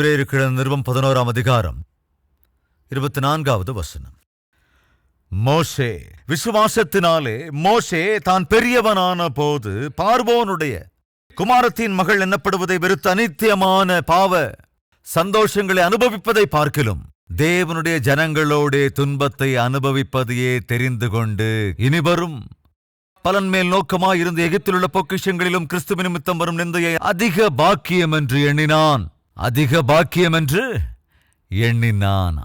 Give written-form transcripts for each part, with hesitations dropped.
எபிரேயருக்கு எழுதின நிருபம் 11ஆம் அதிகாரம் 24வது வசனம். மோசே விசுவாசத்தினாலே மோசே தான் பெரியவனான போது பார்வோனுடைய குமாரத்தின் மகள் என்னப்படுவதை வெறுத்து அநித்தியமான பாவ சந்தோஷங்களை அனுபவிப்பதை பார்க்கிலும் தேவனுடைய ஜனங்களோடே துன்பத்தை அனுபவிப்பதையே தெரிந்து கொண்டு இனிவரும் பலன் மேல் நோக்கமாயிருந்து எகிப்தில் உள்ள பொக்கிஷங்களிலும் கிறிஸ்துவ நிமித்தம் வரும் நிந்தையை அதிக பாக்கியம் என்று எண்ணினான்.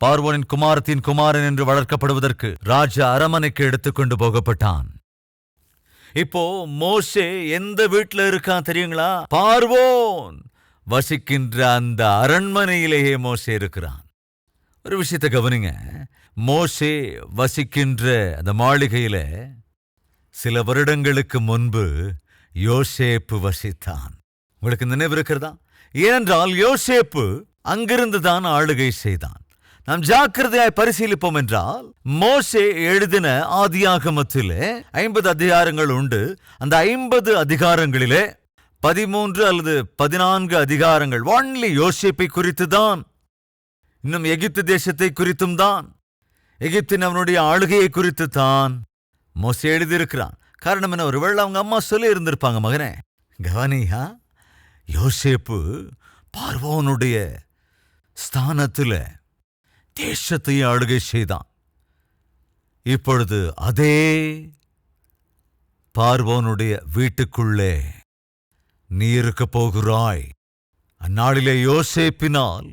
பார்வோனின் குமாரத்தின் குமாரன் என்று வளர்க்கப்படுவதற்கு ராஜ அரமனைக்கு எடுத்துக்கொண்டு போகப்பட்டான். இப்போ மோசே எந்த வீட்டில் இருக்கான் தெரியுங்களா? பார்வோன் வசிக்கின்ற அந்த அரண்மனையிலேயே மோசே இருக்கிறான். ஒரு விஷயத்தை கவனிங்க. மோசே வசிக்கின்ற அந்த மாளிகையில சில வருடங்களுக்கு முன்பு யோசேப்பு வசித்தான். உங்களுக்கு நினைவு இருக்கிறதா? ஏனென்றால் யோசேப்பு அங்கிருந்துதான் ஆளுகை செய்தான். நாம் ஜாக்கிரதையாய் பரிசீலிப்போம் என்றால், மோசே எழுதின ஆதியாகமத்திலே 50 அதிகாரங்கள் உண்டு. அந்த 50 அதிகாரங்களிலே 13 அல்லது 14 அதிகாரங்கள் ஒன்லி யோசேப்பை குறித்துதான். இன்னும் எகிப்து தேசத்தை குறித்தும் தான், எகிப்தின் அவனுடைய ஆளுகையை குறித்து தான் மோசே எழுதியிருக்கிறான். காரணம் என்ன? ஒருவேளை அவங்க அம்மா சொல்லி இருந்திருப்பாங்க, மகனே கவனியா, யோசேப்பு பார்வோனுடைய ஸ்தானத்துல தேசத்தையே ஆளுகை செய்தான். இப்பொழுது அதே பார்வோனுடைய வீட்டுக்குள்ளே நீ இருக்க போகிறாய். அந்நாளிலே யோசேப்பினால்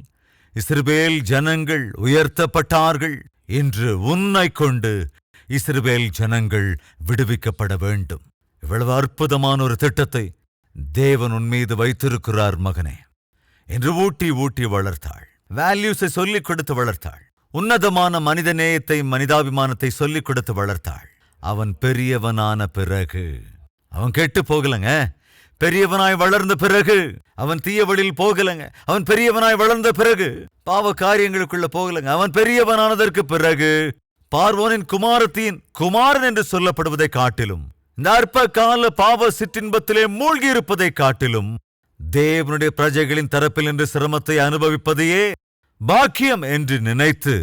இஸ்ரவேல் ஜனங்கள் உயர்த்தப்பட்டார்கள் என்று உன்னை கொண்டு இஸ்ரவேல் ஜனங்கள் விடுவிக்கப்பட வேண்டும். இவ்வளவு அற்புதமான ஒரு திட்டத்தை தேவன் உன் மீது வைத்திருக்கிறார் மகனே என்று ஊட்டி ஊட்டி வளர்த்தாள். வேல்யூஸை சொல்லிக் கொடுத்து வளர்த்தாள். உன்னதமான மனித நேயத்தை, மனிதாபிமானத்தை சொல்லிக் கொடுத்து வளர்த்தாள். அவன் பெரியவனான பிறகு அவன் கெட்டு போகலங்க. பெரியவனாய் வளர்ந்த பிறகு அவன் தீய வழியில் போகலங்க. அவன் பெரியவனாய் வளர்ந்த பிறகு பாவ காரியங்களுக்குள்ள போகலங்க. அவன் பெரியவனானதற்கு பிறகு பார்வோனின் குமாரத்தின் குமாரன் என்று சொல்லப்படுவதை காட்டிலும், இந்த அற்ப கால பாவ சிற்றின்பத்திலே மூழ்கி இருப்பதை காட்டிலும், தேவனுடைய பிரஜைகளின் தரப்பில் என்று சிரமத்தை அனுபவிப்பதையே பாக்கியம் என்று நினைத்து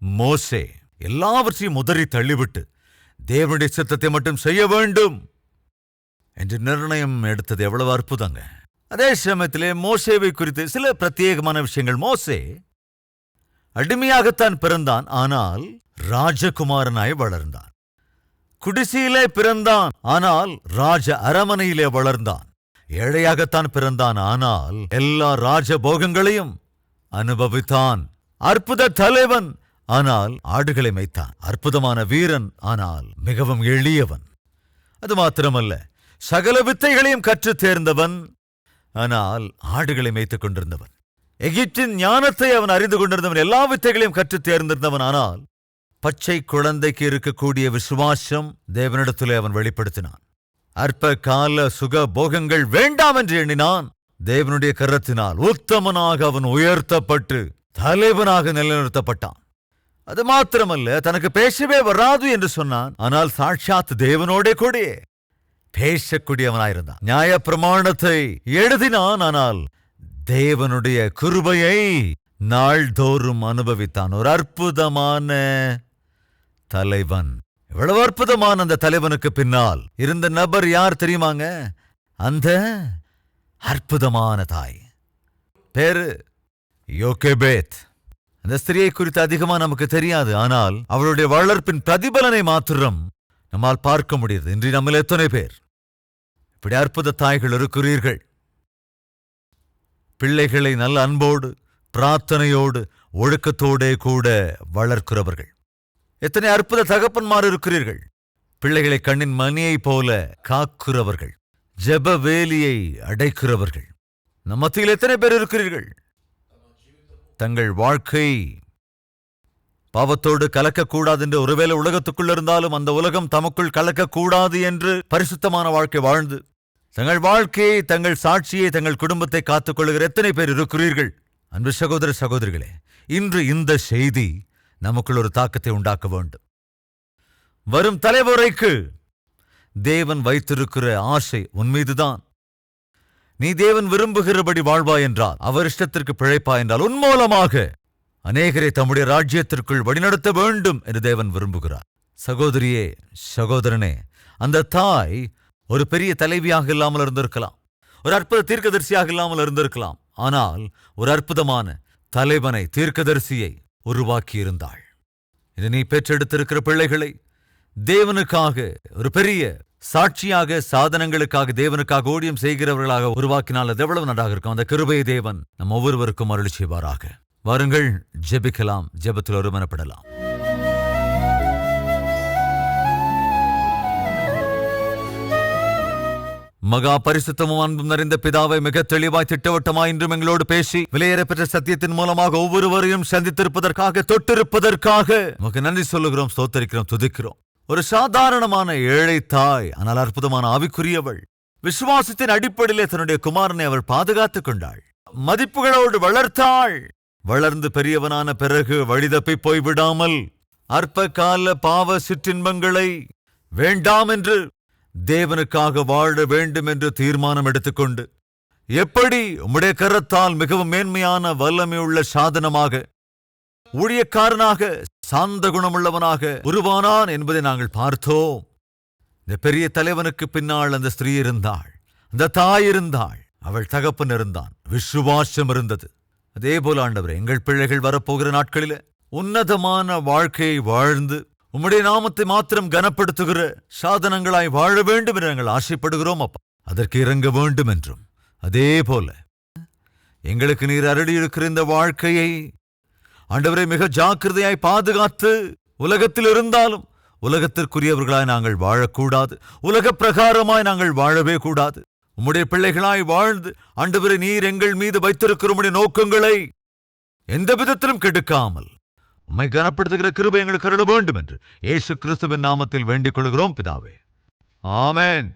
மோசே எல்லாவற்றையும் உதறி தள்ளிவிட்டு தேவனுடைய சித்தத்தை மட்டும் செய்ய வேண்டும் என்று நிர்ணயம் எடுத்தது எவ்வளவு அற்புதங்க. அதே சமயத்திலே மோசேவை குறித்து சில பிரத்யேகமான விஷயங்கள். மோசே அடிமையாகத்தான் பிறந்தான், ஆனால் ராஜகுமாரனாய் வளர்ந்தான். குடிசையிலே பிறந்தான், ஆனால் ராஜ அரமனையிலே வளர்ந்தான். ஏழையாகத்தான் பிறந்தான், ஆனால் எல்லா ராஜபோகங்களையும் அனுபவித்தான். அற்புத தலைவன், ஆனால் ஆடுகளை மேய்த்தான். அற்புதமான வீரன், ஆனால் மிகவும் எளியவன். அது மாத்திரமல்ல, சகல வித்தைகளையும் கற்று தேர்ந்தவன், ஆனால் ஆடுகளை மேய்த்துக் கொண்டிருந்தவன். எகிப்தின் ஞானத்தை அவன் அறிந்து கொண்டிருந்தவன். எல்லா வித்தைகளையும் கற்று தேர்ந்திருந்தவன். ஆனால் பச்சை குழந்தைக்கு இருக்கக்கூடிய விசுவாசம் தேவனிடத்திலே அவன் வெளிப்படுத்தினான். அற்ப கால சுக போகங்கள் வேண்டாம் என்று எண்ணினான். தேவனுடைய கரத்தினால் உத்தமனாக அவன் உயர்த்தப்பட்டு தலைவனாக நிலைநிறுத்தப்பட்டான். அது மாத்திரமல்ல, தனக்கு பேசவே வராது என்று சொன்னான். ஆனால் சாட்சாத் தேவனோட கூடிய பேசக்கூடியவனாயிருந்தான். நியாய பிரமாணத்தை எழுதினான், ஆனால் தேவனுடைய கிருபையை நாள்தோறும் அனுபவித்தான். ஒரு அற்புதமான தலைவன். இவ்வளவு அற்புதமான அந்த தலைவனுக்கு பின்னால் இருந்த நபர் யார் தெரியுமாங்க? அந்த அற்புதமான தாய். பேரு யோகேபேத். அந்த ஸ்திரியை குறித்து அதிகமா நமக்கு தெரியாது, ஆனால் அவளுடைய வளர்ப்பின் பிரதிபலனை மாத்திரம் நம்மால் பார்க்க முடியுது. இன்று நம்மில் எத்தனை பேர் இப்படி அற்புத தாய்கள் இருக்கிறீர்கள்? பிள்ளைகளை நல்ல அன்போடு, பிரார்த்தனையோடு, ஒழுக்கத்தோடே கூட வளர்க்கிறவர்கள். எத்தனை அற்புத தகப்பன்மார் இருக்கிறீர்கள்? பிள்ளைகளை கண்ணின் மணியைப் போல காக்கிறவர்கள், ஜெப வேலியை அடைக்கிறவர்கள். நம் மத்தியில் எத்தனை பேர் இருக்கிறீர்கள்? தங்கள் வாழ்க்கை பாவத்தோடு கலக்கக்கூடாது என்று, ஒருவேளை உலகத்துக்குள் இருந்தாலும் அந்த உலகம் தமக்குள் கலக்கக்கூடாது என்று பரிசுத்தமான வாழ்க்கை வாழ்ந்து தங்கள் வாழ்க்கையை, தங்கள் சாட்சியை, தங்கள் குடும்பத்தை காத்துக்கொள்ளுகிற எத்தனை பேர் இருக்கிறீர்கள்? அன்பு சகோதர சகோதரிகளே, இன்று இந்த செய்தி நமக்குள் ஒரு தாக்கத்தை உண்டாக்க வேண்டும். வரும் தலைமுறைக்கு தேவன் வைத்திருக்கிற ஆசை உன்மீதுதான். நீ தேவன் விரும்புகிறபடி வாழ்வாய் என்றால், அவர் இஷ்டத்திற்கு பிழைப்பாய் என்றால், உன் மூலமாக அநேகரை தம்முடைய ராஜ்யத்திற்குள் வழிநடத்த வேண்டும் என்று தேவன் விரும்புகிறார். சகோதரியே, சகோதரனே, அந்த தாய் ஒரு பெரிய தலைவியாக இல்லாமல் இருந்திருக்கலாம், ஒரு அற்புத தீர்க்கதரிசியாக இல்லாமல் இருந்திருக்கலாம். ஆனால் ஒரு அற்புதமான தலைவனை, தீர்க்கதரிசியை உருவாக்கி இருந்தாள். இது நீ பெற்றெடுத்திருக்கிற பிள்ளைகளை தேவனுக்காக ஒரு பெரிய சாட்சியாக, சாதனங்களுக்காக, தேவனுக்காக ஊழியம் செய்கிறவர்களாக உருவாக்கினால் அது எவ்வளவு நன்றாக இருக்கும். அந்த கிருபையை தேவன் நம் ஒவ்வொருவருக்கும் அருளி செய்வாராக. வாருங்கள், ஜெபிக்கலாம். ஜெபத்தில் ஒருமனப்படலாம். மகா பரிசுத்தமும் அன்பும் நிறைந்த பிதாவை, மிக தெளிவாய் திட்டவட்டமாய் இன்றும் எங்களோடு பேசி விலையேறப்பெற்ற சத்தியத்தின் மூலமாக ஒவ்வொருவரையும் சந்தித்திருப்பதற்காக, தொட்டிருப்பதற்காக உமக்கு நன்றி சொல்லுகிறோம், ஸ்தோத்தரிக்கிறோம், துதிக்கிறோம். ஒரு சாதாரணமான ஏழை தாய், ஆனால் அற்புதமான ஆவிக்குரியவள். விசுவாசத்தின் அடிப்படையிலே தன்னுடைய குமாரனை அவள் பாதுகாத்துக் கொண்டாள், மதிப்புகளோடு வளர்த்தாள். வளர்ந்து பெரியவனான பிறகு வழிதப்பி போய்விடாமல் அற்ப கால பாவ சிற்றின்பங்களை வேண்டாம் என்று தேவனுக்காக வாழ வேண்டும் என்று தீர்மானம் எடுத்துக்கொண்டு, எப்படி உம்முடைய கரத்தால் மிகவும் மேன்மையான வல்லமையுள்ள சாதனமாக, ஊழியக்காரனாக, சாந்த குணமுள்ளவனாக உருவானான் என்பதை நாங்கள் பார்த்தோம். இந்த பெரிய தலைவனுக்கு பின்னால் அந்த ஸ்திரீ இருந்தாள், அந்த தாய் இருந்தாள், அவள் தகப்பன் இருந்தான், விசுவாசம் இருந்தது. அதே போல ஆண்டவரே, எங்கள் பிள்ளைகள் வரப்போகிற நாட்களில உன்னதமான வாழ்க்கையை வாழ்ந்து உம்முடைய நாமத்தை மாத்திரம் கனப்படுத்துகிற சாதனங்களாய் வாழ வேண்டும் என்று நாங்கள் ஆசைப்படுகிறோம் அப்பா. அதற்கு இறங்க வேண்டும் என்றும், அதே போல எங்களுக்கு நீர் அருளியிருக்கிற இந்த வாழ்க்கையை ஆண்டவரை மிக ஜாக்கிரதையாய் பாதுகாத்து, உலகத்தில் இருந்தாலும் உலகத்திற்குரியவர்களாய் நாங்கள் வாழக்கூடாது, உலக பிரகாரமாய் நாங்கள் வாழவே கூடாது. உம்முடைய பிள்ளைகளாய் வாழ்ந்து ஆண்டவரை நீர் எங்கள் மீது வைத்திருக்கிற உம்முடைய நோக்கங்களை எந்த விதத்திலும் கெடுக்காமல் உம்மை கனப்படுத்துகிற கிருபை எங்களுக்கு அருள வேண்டும் என்று இயேசு கிறிஸ்துவின் நாமத்தில் வேண்டிக் கொள்கிறோம் பிதாவே. ஆமென்.